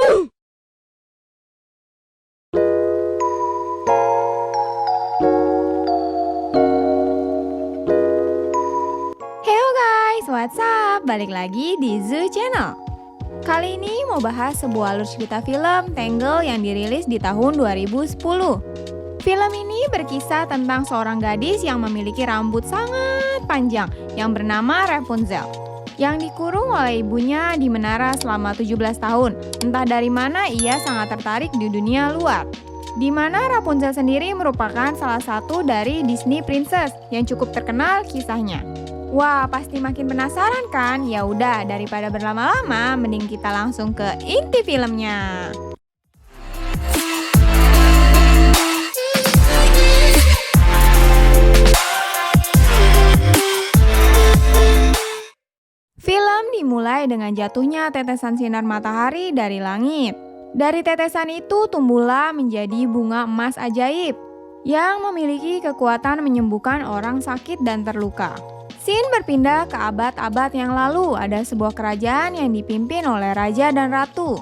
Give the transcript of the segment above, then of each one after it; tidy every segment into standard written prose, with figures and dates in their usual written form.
Hello guys, what's up? Balik lagi di Zoo Channel. Kali ini mau bahas sebuah alur cerita film Tangled yang dirilis di tahun 2010. Film ini berkisah tentang seorang gadis yang memiliki rambut sangat panjang yang bernama Rapunzel, yang dikurung oleh ibunya di menara selama 17 tahun. Entah dari mana ia sangat tertarik di dunia luar, di mana Rapunzel sendiri merupakan salah satu dari Disney Princess yang cukup terkenal kisahnya. Wah, pasti makin penasaran kan? Ya udah, daripada berlama-lama, mending kita langsung ke inti filmnya. Film dimulai dengan jatuhnya tetesan sinar matahari dari langit. Dari tetesan itu tumbuhlah menjadi bunga emas ajaib yang memiliki kekuatan menyembuhkan orang sakit dan terluka. Scene berpindah ke abad-abad yang lalu. Ada sebuah kerajaan yang dipimpin oleh raja dan ratu,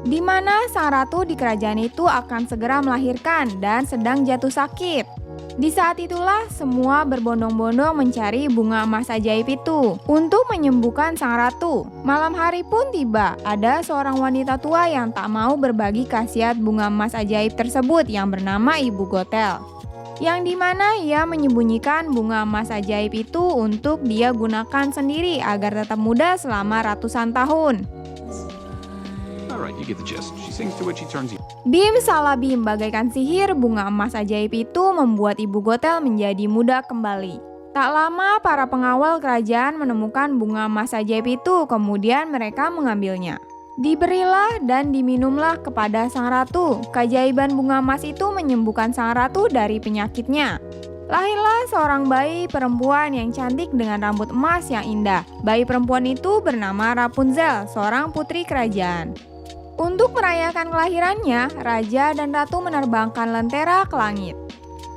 di mana sang ratu di kerajaan itu akan segera melahirkan dan sedang jatuh sakit. Di saat itulah semua berbondong-bondong mencari bunga emas ajaib itu untuk menyembuhkan sang ratu. Malam hari pun tiba. Ada seorang wanita tua yang tak mau berbagi khasiat bunga emas ajaib tersebut yang bernama Ibu Gothel, yang dimana ia menyembunyikan bunga emas ajaib itu untuk dia gunakan sendiri agar tetap muda selama ratusan tahun. Bim salah bim, bagaikan sihir bunga emas ajaib itu membuat Ibu Gothel menjadi muda kembali. Tak lama para pengawal kerajaan menemukan bunga emas ajaib itu, kemudian mereka mengambilnya. Diberilah dan diminumlah kepada sang ratu. Keajaiban bunga emas itu menyembuhkan sang ratu dari penyakitnya. Lahirlah seorang bayi perempuan yang cantik dengan rambut emas yang indah. Bayi perempuan itu bernama Rapunzel, seorang putri kerajaan. Untuk merayakan kelahirannya, raja dan ratu menerbangkan lentera ke langit.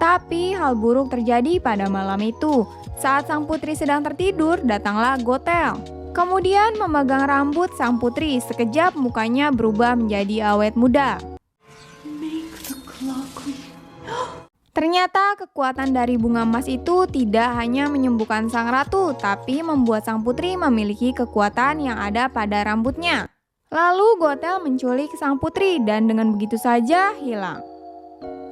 Tapi hal buruk terjadi pada malam itu. Saat sang putri sedang tertidur, datanglah Gothel. Kemudian memegang rambut sang putri, sekejap mukanya berubah menjadi awet muda. Ternyata kekuatan dari bunga emas itu tidak hanya menyembuhkan sang ratu, tapi membuat sang putri memiliki kekuatan yang ada pada rambutnya. Lalu Gothel menculik sang putri dan dengan begitu saja hilang.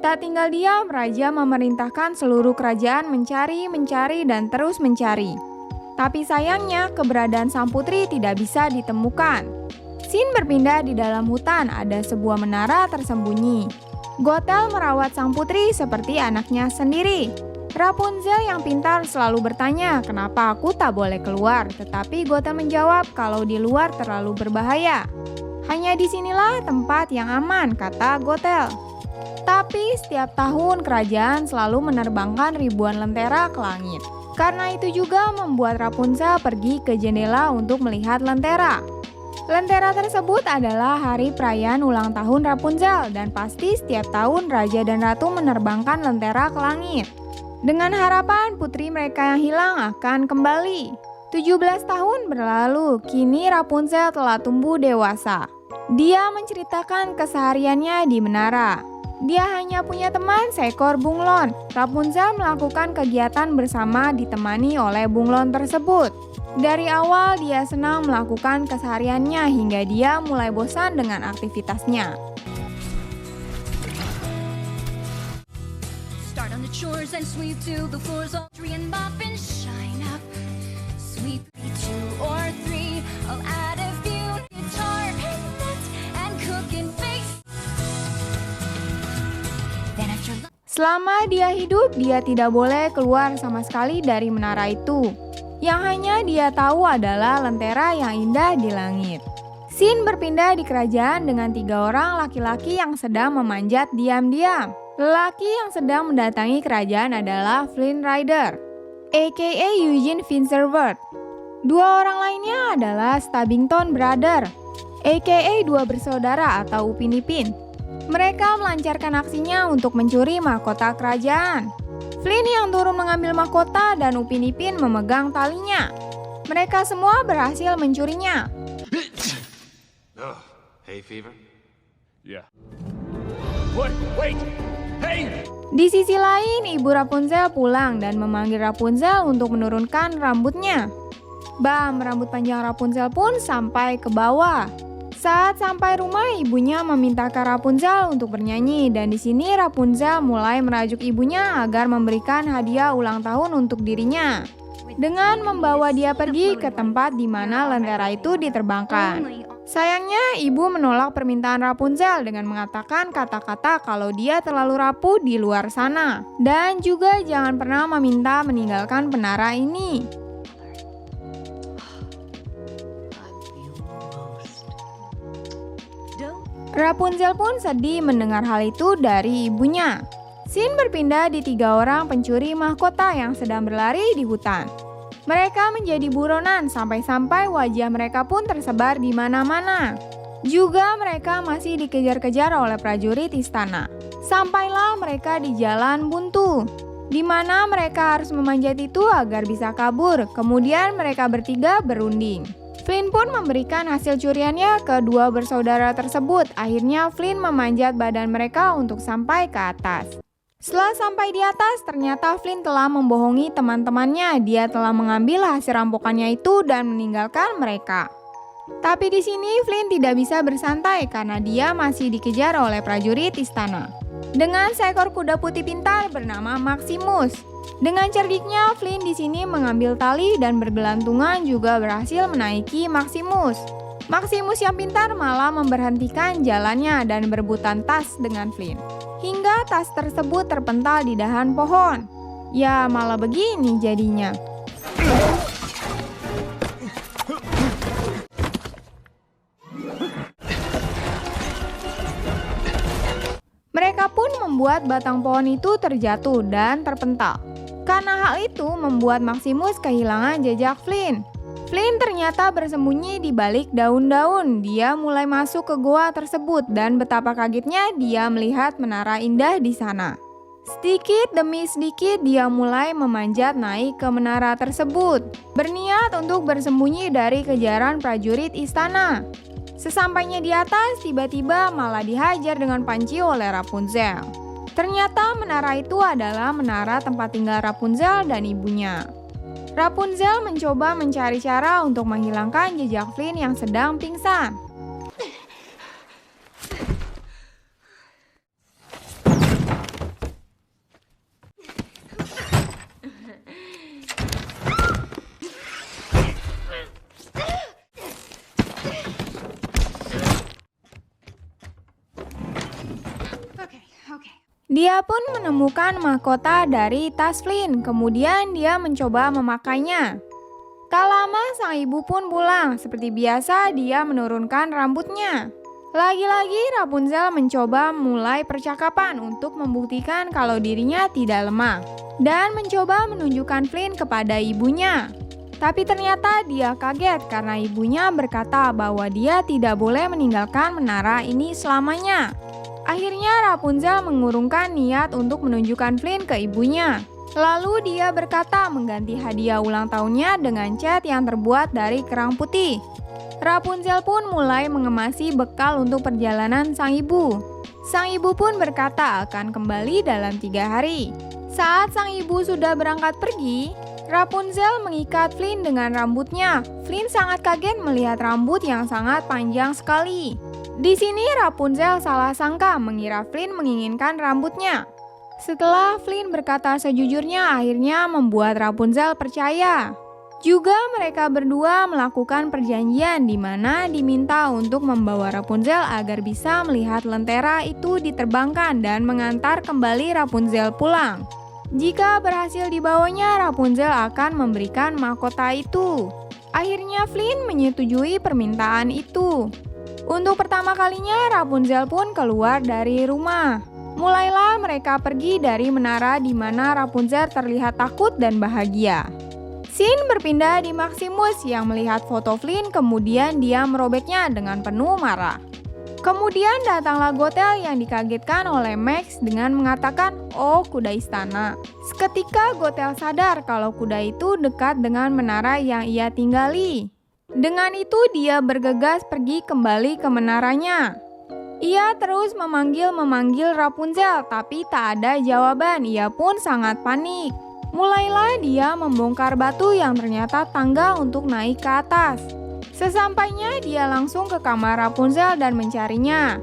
Tak tinggal diam, raja memerintahkan seluruh kerajaan mencari dan terus mencari. Tapi sayangnya keberadaan sang putri tidak bisa ditemukan. Scene berpindah di dalam hutan, ada sebuah menara tersembunyi. Gothel merawat sang putri seperti anaknya sendiri. Rapunzel yang pintar selalu bertanya, kenapa aku tak boleh keluar? Tetapi Gothel menjawab kalau di luar terlalu berbahaya. Hanya disinilah tempat yang aman, kata Gothel. Tapi setiap tahun kerajaan selalu menerbangkan ribuan lentera ke langit. Karena itu juga membuat Rapunzel pergi ke jendela untuk melihat lentera. Lentera tersebut adalah hari perayaan ulang tahun Rapunzel dan pasti setiap tahun raja dan ratu menerbangkan lentera ke langit, dengan harapan putri mereka yang hilang akan kembali. 17 tahun berlalu, kini Rapunzel telah tumbuh dewasa. Dia menceritakan kesehariannya di menara. Dia hanya punya teman seekor bunglon. Rapunzel melakukan kegiatan bersama ditemani oleh bunglon tersebut. Dari awal dia senang melakukan kesehariannya hingga dia mulai bosan dengan aktivitasnya. Start on the chores and sweep to the floors, all tree and mop and shine up. Sweep 2 or 3, I'll add a few guitar and knit and cook and bake. Selama dia hidup, dia tidak boleh keluar sama sekali dari menara itu. Yang hanya dia tahu adalah lentera yang indah di langit. Scene berpindah di kerajaan dengan 3 orang laki-laki yang sedang memanjat diam-diam. Lelaki yang sedang mendatangi kerajaan adalah Flynn Rider, aka Eugene Finsterworth. 2 orang lainnya adalah Stubbington Brother, aka 2 bersaudara atau Upin Ipin. Mereka melancarkan aksinya untuk mencuri mahkota kerajaan. Flynn yang turun mengambil mahkota dan Upin Ipin memegang talinya. Mereka semua berhasil mencurinya. Hay fever? Yeah. What? Wait! Hey! Di sisi lain, ibu Rapunzel pulang dan memanggil Rapunzel untuk menurunkan rambutnya. Bam, rambut panjang Rapunzel pun sampai ke bawah. Saat sampai rumah, ibunya meminta ke Rapunzel untuk bernyanyi dan di sini Rapunzel mulai merajuk ibunya agar memberikan hadiah ulang tahun untuk dirinya. Dengan membawa dia pergi ke tempat di mana lentera itu diterbangkan. Sayangnya, ibu menolak permintaan Rapunzel dengan mengatakan kata-kata kalau dia terlalu rapuh di luar sana. Dan juga jangan pernah meminta meninggalkan menara ini. Rapunzel pun sedih mendengar hal itu dari ibunya. Scene berpindah di 3 orang pencuri mahkota yang sedang berlari di hutan. Mereka menjadi buronan sampai-sampai wajah mereka pun tersebar di mana-mana. Juga mereka masih dikejar-kejar oleh prajurit istana. Sampailah mereka di jalan buntu, di mana mereka harus memanjat itu agar bisa kabur. Kemudian mereka bertiga berunding. Flynn pun memberikan hasil curiannya ke 2 bersaudara tersebut. Akhirnya Flynn memanjat badan mereka untuk sampai ke atas. Setelah sampai di atas, ternyata Flynn telah membohongi teman-temannya. Dia telah mengambil hasil rampokannya itu dan meninggalkan mereka. Tapi di sini Flynn tidak bisa bersantai karena dia masih dikejar oleh prajurit istana. Dengan seekor kuda putih pintar bernama Maximus. Dengan cerdiknya, Flynn di sini mengambil tali dan bergelantungan juga berhasil menaiki Maximus. Maximus yang pintar malah memberhentikan jalannya dan berebutan tas dengan Flynn. Hingga tas tersebut terpental di dahan pohon. Ya, malah begini jadinya. Mereka pun membuat batang pohon itu terjatuh dan terpental. Karena hal itu membuat Maximus kehilangan jejak Flynn. Flynn ternyata bersembunyi di balik daun-daun. Dia mulai masuk ke goa tersebut dan betapa kagetnya dia melihat menara indah di sana. Sedikit demi sedikit dia mulai memanjat naik ke menara tersebut, berniat untuk bersembunyi dari kejaran prajurit istana. Sesampainya di atas, tiba-tiba malah dihajar dengan panci oleh Rapunzel. Ternyata menara itu adalah menara tempat tinggal Rapunzel dan ibunya. Rapunzel mencoba mencari cara untuk menghilangkan jejak Flynn yang sedang pingsan. Dia pun menemukan mahkota dari tas Flynn, kemudian dia mencoba memakainya. Tak lama sang ibu pun pulang, seperti biasa dia menurunkan rambutnya. Lagi-lagi Rapunzel mencoba mulai percakapan untuk membuktikan kalau dirinya tidak lemah, dan mencoba menunjukkan Flynn kepada ibunya. Tapi ternyata dia kaget karena ibunya berkata bahwa dia tidak boleh meninggalkan menara ini selamanya. Akhirnya Rapunzel mengurungkan niat untuk menunjukkan Flynn ke ibunya. Lalu dia berkata mengganti hadiah ulang tahunnya dengan cat yang terbuat dari kerang putih. Rapunzel pun mulai mengemasi bekal untuk perjalanan sang ibu. Sang ibu pun berkata akan kembali dalam 3 hari. Saat sang ibu sudah berangkat pergi, Rapunzel mengikat Flynn dengan rambutnya. Flynn sangat kaget melihat rambut yang sangat panjang sekali. Di sini Rapunzel salah sangka mengira Flynn menginginkan rambutnya. Setelah Flynn berkata sejujurnya, akhirnya membuat Rapunzel percaya. Juga mereka berdua melakukan perjanjian di mana diminta untuk membawa Rapunzel agar bisa melihat lentera itu diterbangkan dan mengantar kembali Rapunzel pulang. Jika berhasil dibawanya, Rapunzel akan memberikan mahkota itu. Akhirnya Flynn menyetujui permintaan itu. Untuk pertama kalinya Rapunzel pun keluar dari rumah. Mulailah mereka pergi dari menara di mana Rapunzel terlihat takut dan bahagia. Scene berpindah di Maximus yang melihat foto Flynn, kemudian dia merobeknya dengan penuh marah. Kemudian datanglah Gothel yang dikagetkan oleh Max dengan mengatakan, "Oh, kuda istana." Seketika Gothel sadar kalau kuda itu dekat dengan menara yang ia tinggali. Dengan itu dia bergegas pergi kembali ke menaranya. Ia terus memanggil Rapunzel, tapi tak ada jawaban. Ia pun sangat panik. Mulailah dia membongkar batu yang ternyata tangga untuk naik ke atas. Sesampainya dia langsung ke kamar Rapunzel dan mencarinya.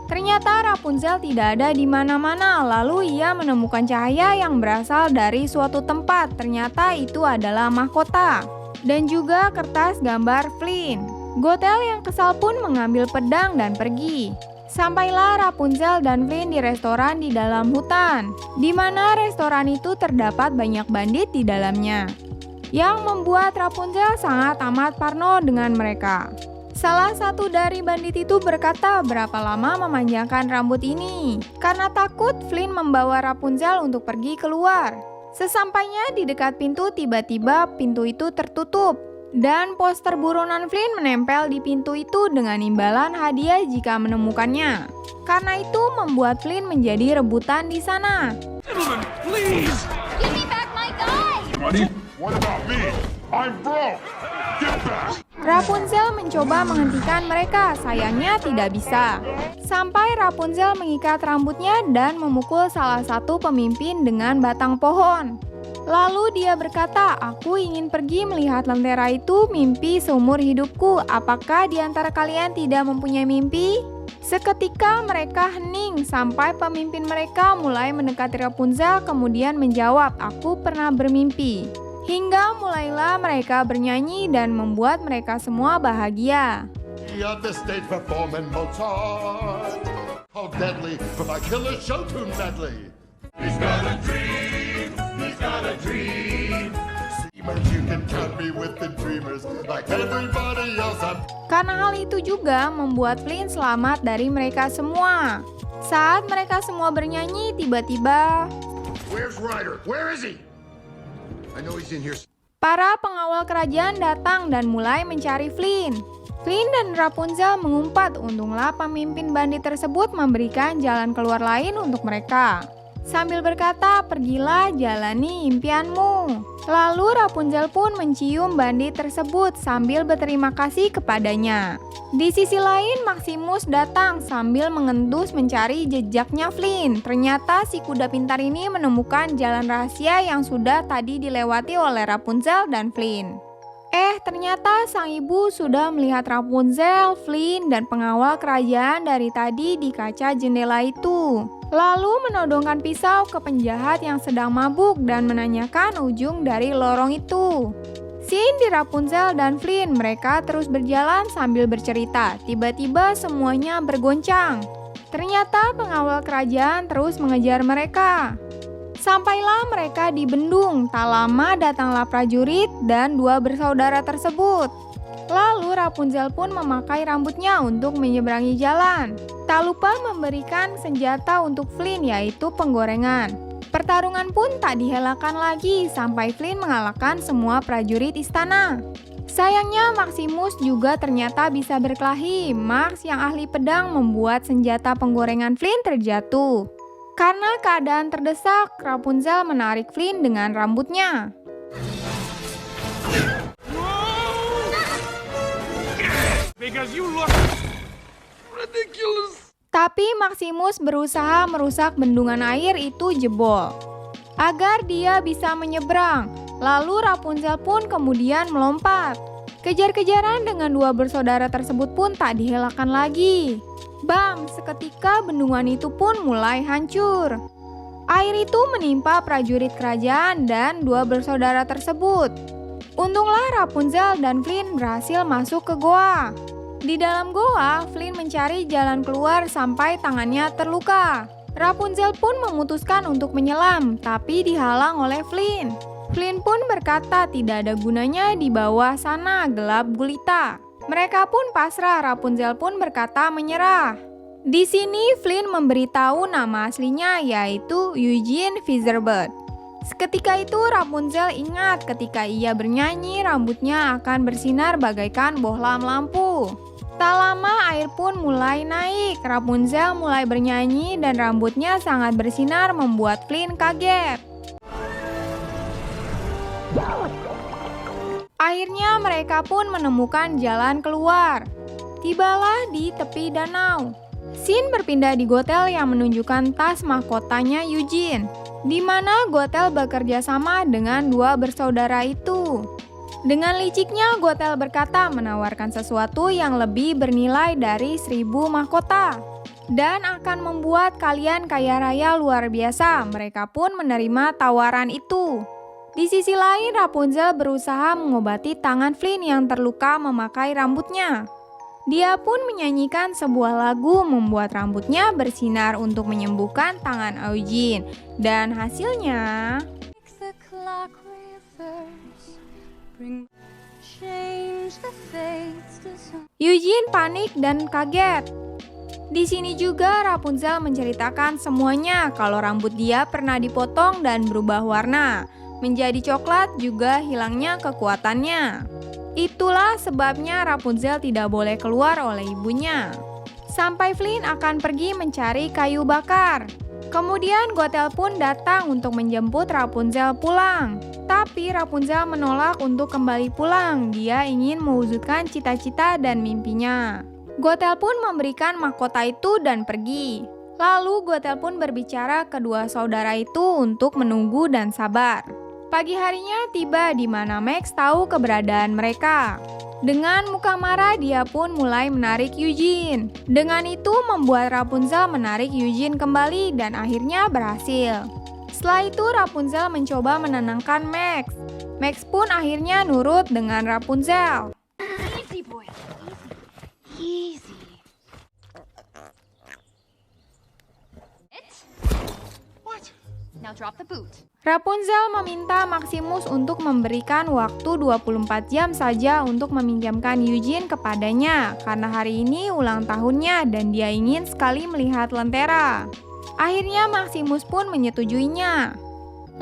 Ternyata Rapunzel tidak ada di mana-mana, lalu ia menemukan cahaya yang berasal dari suatu tempat. Ternyata itu adalah mahkota dan juga kertas gambar Flynn. Gothel yang kesal pun mengambil pedang dan pergi. Sampailah Rapunzel dan Flynn di restoran di dalam hutan, di mana restoran itu terdapat banyak bandit di dalamnya, yang membuat Rapunzel sangat amat parno dengan mereka. Salah satu dari bandit itu berkata berapa lama memanjangkan rambut ini, karena takut Flynn membawa Rapunzel untuk pergi keluar. Sesampainya di dekat pintu, tiba-tiba pintu itu tertutup. Dan poster buronan Flynn menempel di pintu itu dengan imbalan hadiah jika menemukannya. Karena itu membuat Flynn menjadi rebutan di sana. Gentlemen, please! Give me back my guy! Buddy, what about me? I'm broke! Get back! Rapunzel mencoba menghentikan mereka, sayangnya tidak bisa. Sampai Rapunzel mengikat rambutnya dan memukul salah satu pemimpin dengan batang pohon. Lalu dia berkata, aku ingin pergi melihat lentera itu, mimpi seumur hidupku. Apakah di antara kalian tidak mempunyai mimpi? Seketika mereka hening sampai pemimpin mereka mulai mendekati Rapunzel kemudian menjawab, aku pernah bermimpi. Hingga mulailah mereka bernyanyi dan membuat mereka semua bahagia. At the stage performing Mozart. How deadly for my killer show tune medley. He's got a dream. He's got a dream. Dreamers, you can count me with the dreamers like everybody else. Karena hal itu juga membuat Flynn selamat dari mereka semua. Saat mereka semua bernyanyi, tiba-tiba Where's Ryder? Where is he? I know he's in here. para pengawal kerajaan datang dan mulai mencari Flynn. Flynn dan Rapunzel mengumpat, untunglah pemimpin bandit tersebut memberikan jalan keluar lain untuk mereka. Sambil berkata, pergilah jalani impianmu. Lalu Rapunzel pun mencium bandit tersebut sambil berterima kasih kepadanya. Di sisi lain Maximus datang sambil mengendus mencari jejaknya Flynn. Ternyata si kuda pintar ini menemukan jalan rahasia yang sudah tadi dilewati oleh Rapunzel dan Flynn. Ternyata sang ibu sudah melihat Rapunzel, Flynn, dan pengawal kerajaan dari tadi di kaca jendela itu. Lalu menodongkan pisau ke penjahat yang sedang mabuk dan menanyakan ujung dari lorong itu. Scene di Rapunzel dan Flynn, mereka terus berjalan sambil bercerita. Tiba-tiba semuanya bergoncang. Ternyata pengawal kerajaan terus mengejar mereka. Sampailah mereka di bendung, tak lama datanglah prajurit dan dua bersaudara tersebut. Lalu Rapunzel pun memakai rambutnya untuk menyeberangi jalan. Tak lupa memberikan senjata untuk Flynn, yaitu penggorengan. Pertarungan pun tak dihelakan lagi sampai Flynn mengalahkan semua prajurit istana. Sayangnya Maximus juga ternyata bisa berkelahi. Max yang ahli pedang membuat senjata penggorengan Flynn terjatuh. Karena keadaan terdesak, Rapunzel menarik Flynn dengan rambutnya. Because you look ridiculous. Tapi Maximus berusaha merusak bendungan air itu jebol, agar dia bisa menyeberang. Lalu Rapunzel pun kemudian melompat. Kejar-kejaran dengan dua bersaudara tersebut pun tak dihelakan lagi. Bam, seketika bendungan itu pun mulai hancur. Air itu menimpa prajurit kerajaan dan dua bersaudara tersebut. Untunglah Rapunzel dan Flynn berhasil masuk ke goa. Di dalam goa, Flynn mencari jalan keluar sampai tangannya terluka. Rapunzel pun memutuskan untuk menyelam, tapi dihalang oleh Flynn. Flynn pun berkata tidak ada gunanya di bawah sana gelap gulita. Mereka pun pasrah, Rapunzel pun berkata menyerah. Di sini Flynn memberitahu nama aslinya yaitu Eugene Fizerbird. Seketika itu Rapunzel ingat ketika ia bernyanyi rambutnya akan bersinar bagaikan bohlam lampu. Tak lama air pun mulai naik, Rapunzel mulai bernyanyi dan rambutnya sangat bersinar membuat Flynn kaget. Akhirnya mereka pun menemukan jalan keluar. Tibalah di tepi danau. Scene berpindah di Gothel yang menunjukkan tas mahkotanya Eugene, di mana Gothel bekerja sama dengan dua bersaudara itu. Dengan liciknya, Gothel berkata menawarkan sesuatu yang lebih bernilai dari 1000 mahkota dan akan membuat kalian kaya raya luar biasa. Mereka pun menerima tawaran itu. Di sisi lain, Rapunzel berusaha mengobati tangan Flynn yang terluka memakai rambutnya. Dia pun menyanyikan sebuah lagu membuat rambutnya bersinar untuk menyembuhkan tangan Eugene. Dan hasilnya, The clock reverse, change the fates to some. Eugene panik dan kaget. Di sini juga Rapunzel menceritakan semuanya kalau rambut dia pernah dipotong dan berubah warna menjadi coklat, juga hilangnya kekuatannya. Itulah sebabnya Rapunzel tidak boleh keluar oleh ibunya. Sampai Flynn akan pergi mencari kayu bakar. Kemudian Gothel pun datang untuk menjemput Rapunzel pulang. Tapi Rapunzel menolak untuk kembali pulang. Dia ingin mewujudkan cita-cita dan mimpinya. Gothel pun memberikan mahkota itu dan pergi. Lalu Gothel pun berbicara kedua saudara itu untuk menunggu dan sabar. Pagi harinya tiba di mana Max tahu keberadaan mereka. Dengan muka marah, dia pun mulai menarik Eugene. Dengan itu membuat Rapunzel menarik Eugene kembali dan akhirnya berhasil. Setelah itu Rapunzel mencoba menenangkan Max. Max pun akhirnya nurut dengan Rapunzel. Easy, boy. Easy. What? Now drop the boot. Rapunzel meminta Maximus untuk memberikan waktu 24 jam saja untuk meminjamkan Eugene kepadanya karena hari ini ulang tahunnya dan dia ingin sekali melihat lentera. Akhirnya Maximus pun menyetujuinya.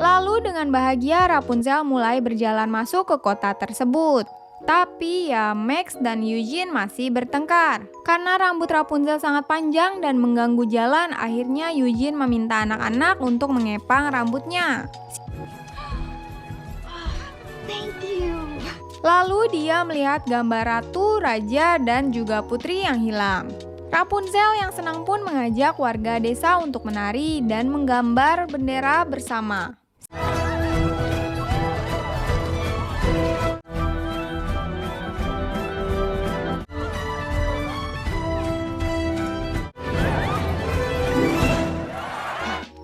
Lalu dengan bahagia Rapunzel mulai berjalan masuk ke kota tersebut. Tapi ya Max dan Eugene masih bertengkar. Karena rambut Rapunzel sangat panjang dan mengganggu jalan, akhirnya Eugene meminta anak-anak untuk mengepang rambutnya. Thank you. Lalu dia melihat gambar ratu, raja, dan juga putri yang hilang. Rapunzel yang senang pun mengajak warga desa untuk menari dan menggambar bendera bersama.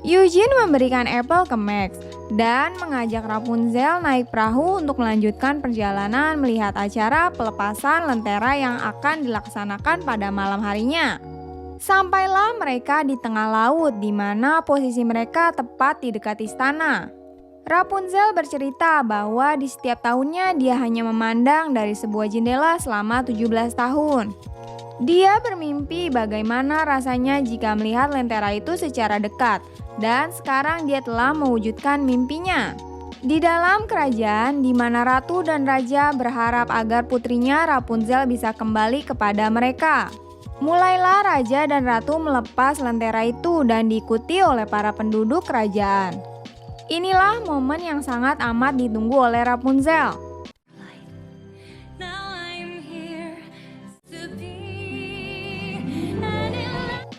Eugene memberikan apel ke Max dan mengajak Rapunzel naik perahu untuk melanjutkan perjalanan melihat acara pelepasan lentera yang akan dilaksanakan pada malam harinya. Sampailah mereka di tengah laut di mana posisi mereka tepat di dekat istana. Rapunzel bercerita bahwa di setiap tahunnya dia hanya memandang dari sebuah jendela selama 17 tahun. Dia bermimpi bagaimana rasanya jika melihat lentera itu secara dekat, dan sekarang dia telah mewujudkan mimpinya. Di dalam kerajaan di mana ratu dan raja berharap agar putrinya Rapunzel bisa kembali kepada mereka. Mulailah raja dan ratu melepas lentera itu dan diikuti oleh para penduduk kerajaan. Inilah momen yang sangat amat ditunggu oleh Rapunzel.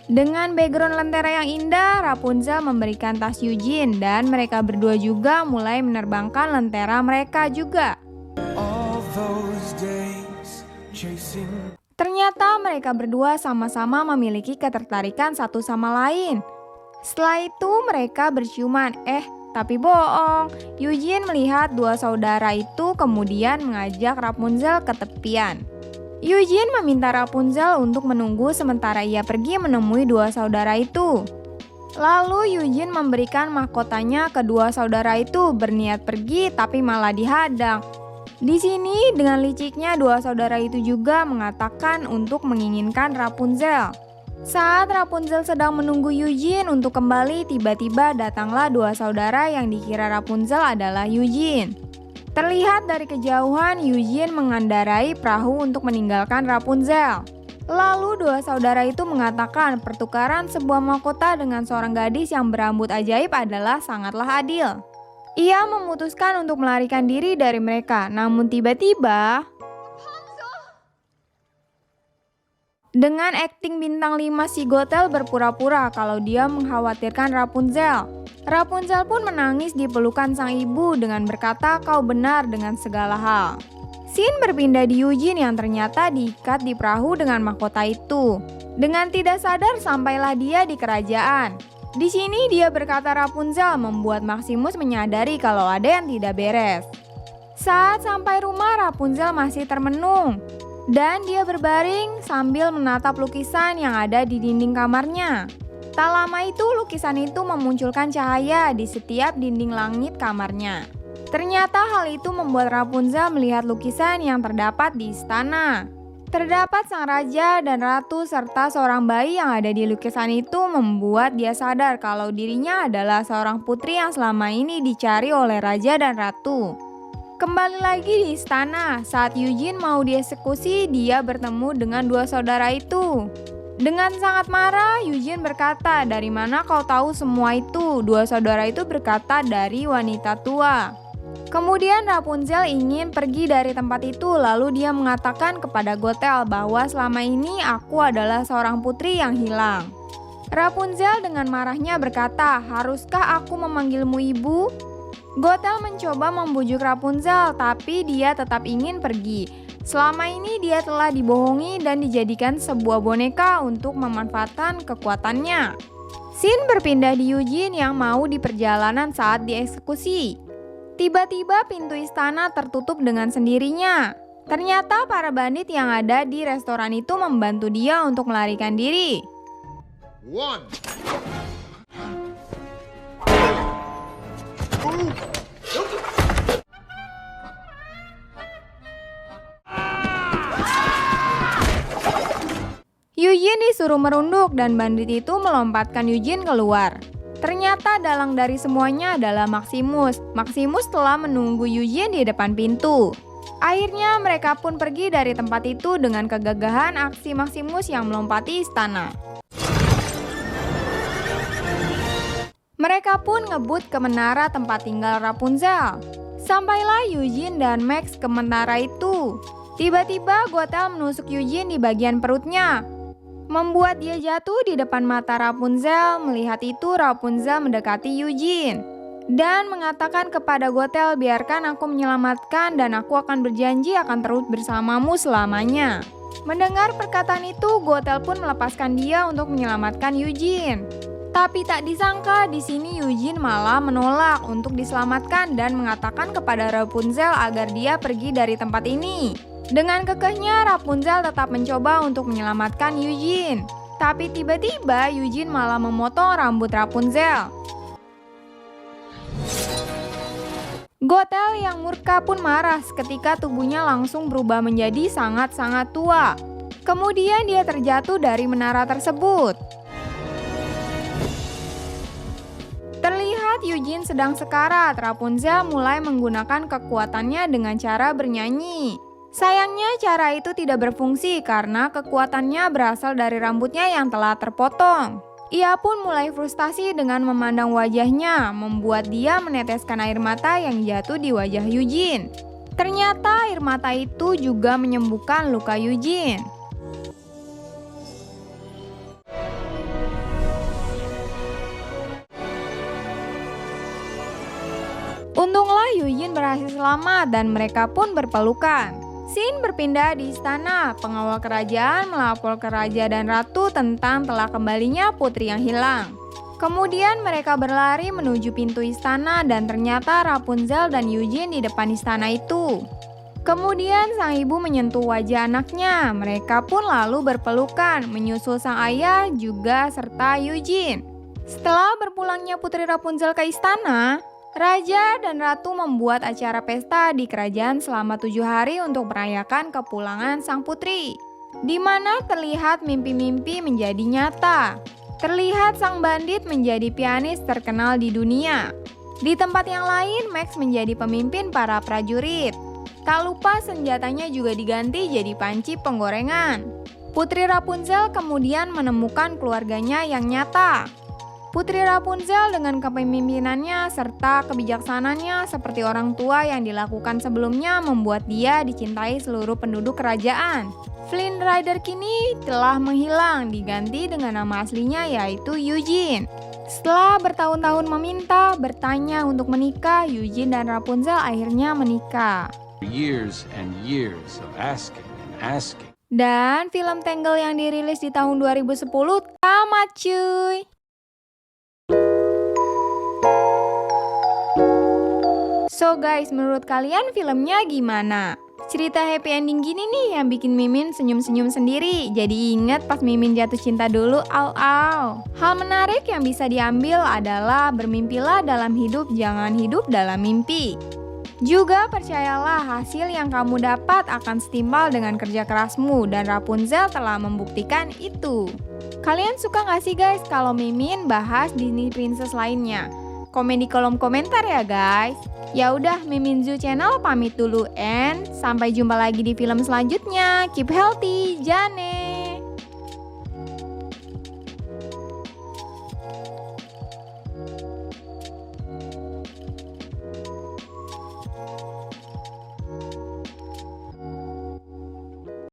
Dengan background lentera yang indah, Rapunzel memberikan tas Eugene dan mereka berdua juga mulai menerbangkan lentera mereka juga. Ternyata mereka berdua sama-sama memiliki ketertarikan satu sama lain. Setelah itu mereka berciuman, tapi bohong. Eugene melihat dua saudara itu kemudian mengajak Rapunzel ke tepian. Eugene meminta Rapunzel untuk menunggu sementara ia pergi menemui dua saudara itu. Lalu Eugene memberikan mahkotanya ke dua saudara itu berniat pergi tapi malah dihadang. Di sini dengan liciknya dua saudara itu juga mengatakan untuk menginginkan Rapunzel. Saat Rapunzel sedang menunggu Eugene untuk kembali, tiba-tiba datanglah dua saudara yang dikira Rapunzel adalah Eugene. Terlihat dari kejauhan Eugene mengendarai perahu untuk meninggalkan Rapunzel. Lalu dua saudara itu mengatakan pertukaran sebuah mahkota dengan seorang gadis yang berambut ajaib adalah sangatlah adil. Ia memutuskan untuk melarikan diri dari mereka, namun tiba-tiba Dengan akting bintang 5 si Gothel berpura-pura kalau dia mengkhawatirkan Rapunzel. Rapunzel pun menangis di pelukan sang ibu dengan berkata kau benar dengan segala hal. Scene berpindah di Eugene yang ternyata diikat di perahu dengan mahkota itu. Dengan tidak sadar sampailah dia di kerajaan. Di sini dia berkata Rapunzel membuat Maximus menyadari kalau ada yang tidak beres. Saat sampai rumah Rapunzel masih termenung. Dan dia berbaring sambil menatap lukisan yang ada di dinding kamarnya. Tak lama itu lukisan itu memunculkan cahaya di setiap dinding langit kamarnya. Ternyata hal itu membuat Rapunzel melihat lukisan yang terdapat di istana. Terdapat sang raja dan ratu serta seorang bayi yang ada di lukisan itu membuat dia sadar kalau dirinya adalah seorang putri yang selama ini dicari oleh raja dan ratu. Kembali lagi di istana, saat Eugene mau dieksekusi, dia bertemu dengan dua saudara itu. Dengan sangat marah, Eugene berkata, "Dari mana kau tahu semua itu?" Dua saudara itu berkata, "Dari wanita tua." Kemudian Rapunzel ingin pergi dari tempat itu, lalu dia mengatakan kepada Gothel bahwa selama ini aku adalah seorang putri yang hilang. Rapunzel dengan marahnya berkata, "Haruskah aku memanggilmu ibu?" Gothel mencoba membujuk Rapunzel, tapi dia tetap ingin pergi. Selama ini dia telah dibohongi dan dijadikan sebuah boneka untuk memanfaatkan kekuatannya. Scene berpindah di Eugene yang mau di perjalanan saat dieksekusi. Tiba-tiba pintu istana tertutup dengan sendirinya. Ternyata para bandit yang ada di restoran itu membantu dia untuk melarikan diri. One. Eugene disuruh merunduk dan bandit itu melompatkan Eugene keluar. Ternyata dalang dari semuanya adalah Maximus. Maximus telah menunggu Eugene di depan pintu. Akhirnya mereka pun pergi dari tempat itu dengan kegagahan aksi Maximus yang melompati istana. Mereka pun ngebut ke menara tempat tinggal Rapunzel. Sampailah Eugene dan Max ke menara itu. Tiba-tiba Gothel menusuk Eugene di bagian perutnya, membuat dia jatuh di depan mata Rapunzel. Melihat itu Rapunzel mendekati Eugene dan mengatakan kepada Gothel, "Biarkan aku menyelamatkan dan aku akan berjanji akan terus bersamamu selamanya." Mendengar perkataan itu, Gothel pun melepaskan dia untuk menyelamatkan Eugene. Tapi tak disangka di sini Eugene malah menolak untuk diselamatkan dan mengatakan kepada Rapunzel agar dia pergi dari tempat ini. Dengan kekehnya Rapunzel tetap mencoba untuk menyelamatkan Eugene. Tapi tiba-tiba Eugene malah memotong rambut Rapunzel. Gothel yang murka pun marah ketika tubuhnya langsung berubah menjadi sangat-sangat tua. Kemudian dia terjatuh dari menara tersebut. Terlihat Eugene sedang sekarat. Rapunzel mulai menggunakan kekuatannya dengan cara bernyanyi. Sayangnya cara itu tidak berfungsi karena kekuatannya berasal dari rambutnya yang telah terpotong. Ia pun mulai frustasi dengan memandang wajahnya, membuat dia meneteskan air mata yang jatuh di wajah Eugene. Ternyata air mata itu juga menyembuhkan luka Eugene. Untunglah Eugene berhasil selamat dan mereka pun berpelukan. Scene berpindah di istana. Pengawal kerajaan melapor ke raja dan ratu tentang telah kembalinya putri yang hilang. Kemudian mereka berlari menuju pintu istana dan ternyata Rapunzel dan Eugene di depan istana itu. Kemudian sang ibu menyentuh wajah anaknya. Mereka pun lalu berpelukan, menyusul sang ayah juga serta Eugene. Setelah berpulangnya putri Rapunzel ke istana, raja dan ratu membuat acara pesta di kerajaan selama 7 hari untuk merayakan kepulangan sang putri, di mana terlihat mimpi-mimpi menjadi nyata. Terlihat sang bandit menjadi pianis terkenal di dunia. Di tempat yang lain, Max menjadi pemimpin para prajurit. Tak lupa senjatanya juga diganti jadi panci penggorengan. Putri Rapunzel kemudian menemukan keluarganya yang nyata. Putri Rapunzel dengan kepemimpinannya serta kebijaksanaannya seperti orang tua yang dilakukan sebelumnya membuat dia dicintai seluruh penduduk kerajaan. Flynn Rider kini telah menghilang, diganti dengan nama aslinya yaitu Eugene. Setelah bertahun-tahun meminta, bertanya untuk menikah, Eugene dan Rapunzel akhirnya menikah. Years and years of asking and asking. Dan film Tangled yang dirilis di tahun 2010 tamat cuy. So guys, menurut kalian filmnya gimana? Cerita happy ending gini nih yang bikin Mimin senyum-senyum sendiri. Jadi inget pas Mimin jatuh cinta dulu, au. Hal menarik yang bisa diambil adalah bermimpilah dalam hidup, jangan hidup dalam mimpi. Juga percayalah hasil yang kamu dapat akan setimpal dengan kerja kerasmu dan Rapunzel telah membuktikan itu. Kalian suka gak sih guys kalau Mimin bahas Disney Princess lainnya? Komen di kolom komentar ya guys. Ya udah, Mimin Zoo Channel pamit dulu and sampai jumpa lagi di film selanjutnya. Keep healthy, Jane.